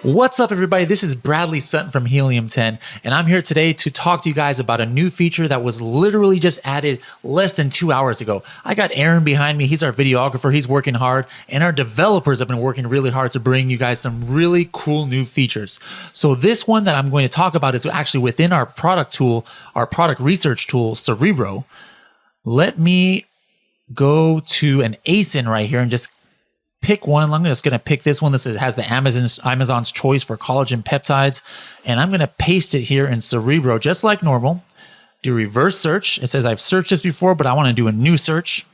What's up, everybody? This is Bradley Sutton from Helium 10, and I'm here today to talk to you guys about a new feature that was literally just added less than 2 hours ago. I got Aaron behind me. He's our videographer. He's working hard, and our developers have been working really hard to bring you guys some really cool new features. So this one that I'm going to talk about is actually within our product tool, our product research tool, Cerebro. Let me go to an ASIN right here and just pick one. I'm just going to pick this one. This has the Amazon's choice for collagen peptides. And I'm going to paste it here in Cerebro just like normal. Do reverse search. It says I've searched this before, but I want to do a new search.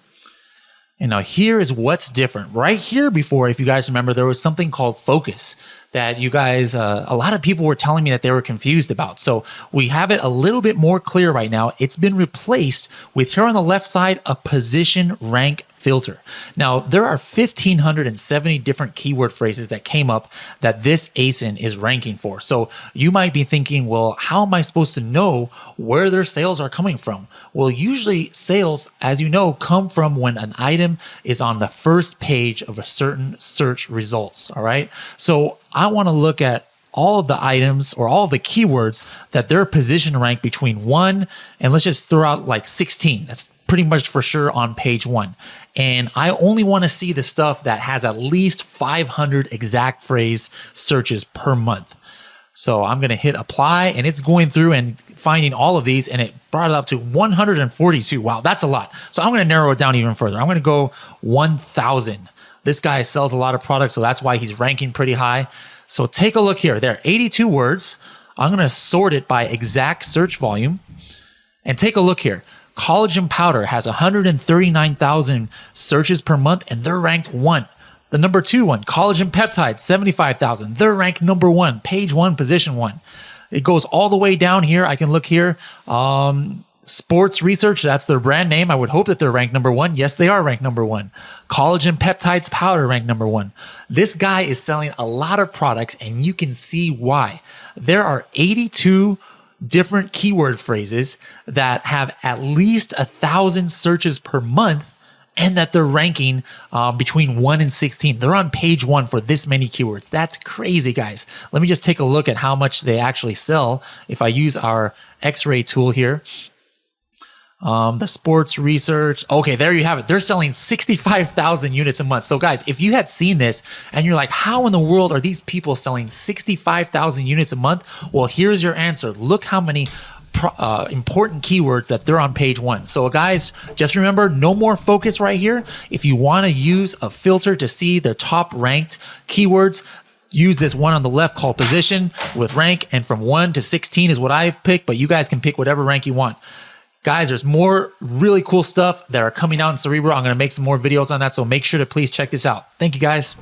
And now here is what's different. Right here before, if you guys remember, there was something called focus that you guys, a lot of people were telling me that they were confused about. So we have it a little bit more clear right now. It's been replaced with, here on the left side, a position rank filter. Now, there are 1,570 different keyword phrases that came up that this ASIN is ranking for. So you might be thinking, well, how am I supposed to know where their sales are coming from? Well, usually sales, as you know, come from when an item is on the first page of a certain search results, all right? So I want to look at all of the items or all of the keywords that their position rank between 1 and let's just throw out like 16. That's pretty much for sure on page 1. And I only want to see the stuff that has at least 500 exact phrase searches per month. So I'm going to hit apply, and it's going through and finding all of these, and it brought it up to 142. Wow, that's a lot. So I'm going to narrow it down even further. I'm going to go 1,000. This guy sells a lot of products, so that's why he's ranking pretty high. So take a look here. There are 82 words. I'm going to sort it by exact search volume. And take a look here. Collagen powder has 139,000 searches per month, and they're ranked 1. The number 2 one, collagen peptide, 75,000. They're ranked number 1, page 1, position 1. It goes all the way down here. I can look here. Sports research, that's their brand name. I would hope that they're ranked number 1. Yes, they are ranked number 1. Collagen peptides powder ranked number 1. This guy is selling a lot of products, and you can see why. There are 82 different keyword phrases that have at least 1,000 searches per month, and that they're ranking between 1 and 16. They're on page 1 for this many keywords. That's crazy, guys. Let me just take a look at how much they actually sell. If I use our X-ray tool here, the sports research. Okay, there you have it. They're selling 65,000 units a month. So guys, if you had seen this and you're like, how in the world are these people selling 65,000 units a month? Well, here's your answer. Look how many important keywords that they're on page 1. So guys, just remember, no more focus right here. If you want to use a filter to see the top ranked keywords, use this one on the left called position with rank, and from 1 to 16 is what I picked, but you guys can pick whatever rank you want. Guys, there's more really cool stuff that are coming out in Cerebro. I'm going to make some more videos on that, so make sure to please check this out. Thank you, guys.